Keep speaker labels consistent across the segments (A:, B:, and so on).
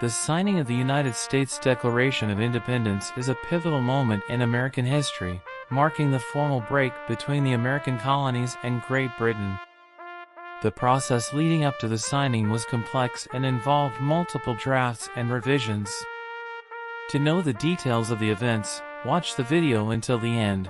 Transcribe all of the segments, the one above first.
A: The signing of the United States Declaration of Independence is a pivotal moment in American history, marking the formal break between the American colonies and Great Britain. The process leading up to the signing was complex and involved multiple drafts and revisions. To know the details of the events, watch the video until the end.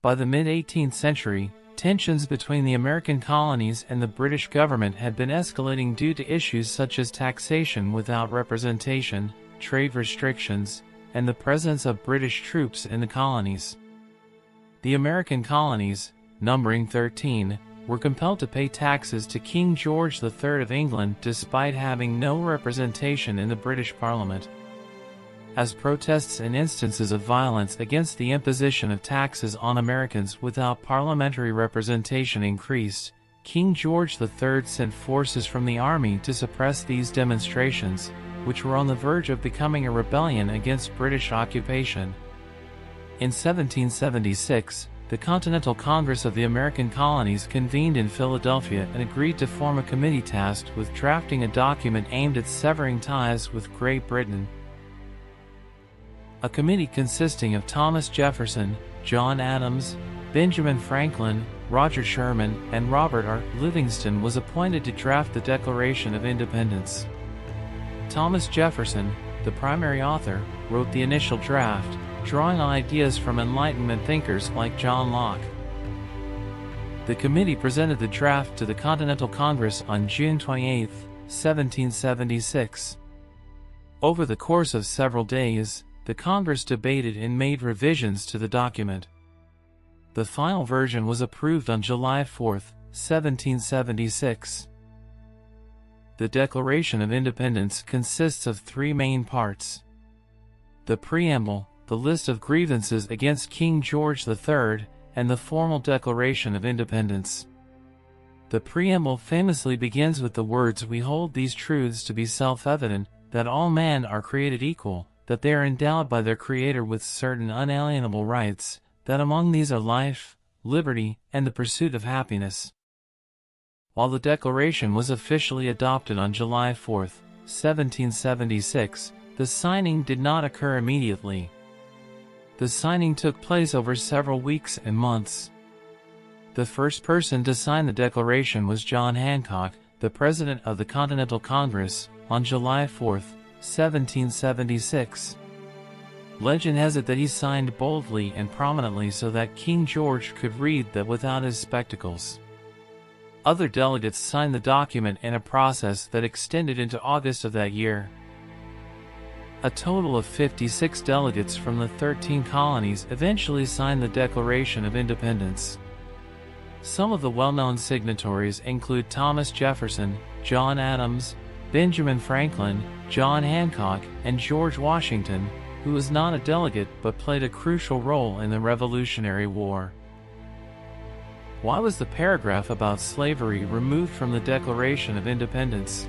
A: By the mid-18th century, tensions between the American colonies and the British government had been escalating due to issues such as taxation without representation, trade restrictions, and the presence of British troops in the colonies. The American colonies, numbering 13, were compelled to pay taxes to King George III of England despite having no representation in the British Parliament. As protests and instances of violence against the imposition of taxes on Americans without parliamentary representation increased, King George III sent forces from the army to suppress these demonstrations, which were on the verge of becoming a rebellion against British occupation. In 1776, the Continental Congress of the American Colonies convened in Philadelphia and agreed to form a committee tasked with drafting a document aimed at severing ties with Great Britain. A committee consisting of Thomas Jefferson, John Adams, Benjamin Franklin, Roger Sherman, and Robert R. Livingston was appointed to draft the Declaration of Independence. Thomas Jefferson, the primary author, wrote the initial draft, drawing on ideas from Enlightenment thinkers like John Locke. The committee presented the draft to the Continental Congress on June 28, 1776. Over the course of several days, the Congress debated and made revisions to the document. The final version was approved on July 4, 1776. The Declaration of Independence consists of three main parts: the preamble, the list of grievances against King George III, and the formal Declaration of Independence. The preamble famously begins with the words, "We hold these truths to be self-evident, that all men are created equal, that they are endowed by their Creator with certain unalienable rights, that among these are life, liberty, and the pursuit of happiness." While the Declaration was officially adopted on July 4, 1776, the signing did not occur immediately. The signing took place over several weeks and months. The first person to sign the Declaration was John Hancock, the President of the Continental Congress, on July 4, 1776. Legend has it that he signed boldly and prominently so that King George could read that without his spectacles. Other delegates signed the document in a process that extended into August of that year. A total of 56 delegates from the 13 colonies eventually signed the Declaration of Independence. Some of the well-known signatories include Thomas Jefferson, John Adams, Benjamin Franklin, John Hancock, and George Washington, who was not a delegate but played a crucial role in the Revolutionary War. Why was the paragraph about slavery removed from the Declaration of Independence?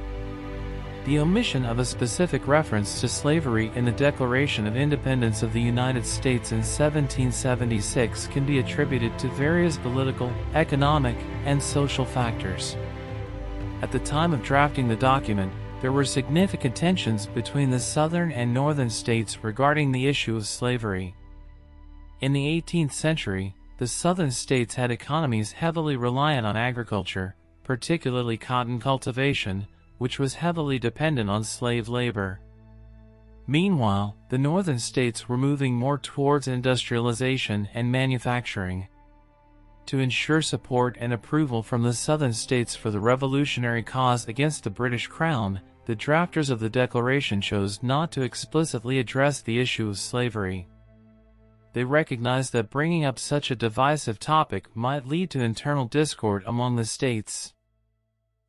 A: The omission of a specific reference to slavery in the Declaration of Independence of the United States in 1776 can be attributed to various political, economic, and social factors. At the time of drafting the document, there were significant tensions between the southern and northern states regarding the issue of slavery. In the 18th century, the southern states had economies heavily reliant on agriculture, particularly cotton cultivation, which was heavily dependent on slave labor. Meanwhile, the northern states were moving more towards industrialization and manufacturing. To ensure support and approval from the southern states for the revolutionary cause against the British Crown, the drafters of the Declaration chose not to explicitly address the issue of slavery. They recognized that bringing up such a divisive topic might lead to internal discord among the states.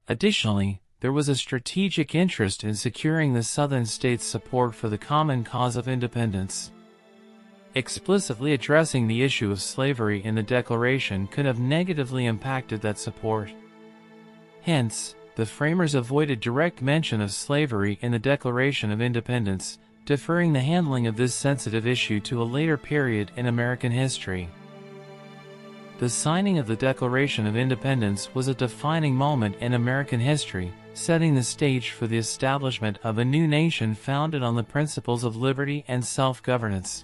A: Additionally, there was a strategic interest in securing the southern states' support for the common cause of independence. Explicitly addressing the issue of slavery in the Declaration could have negatively impacted that support. Hence, the framers avoided direct mention of slavery in the Declaration of Independence, deferring the handling of this sensitive issue to a later period in American history. The signing of the Declaration of Independence was a defining moment in American history, setting the stage for the establishment of a new nation founded on the principles of liberty and self-governance.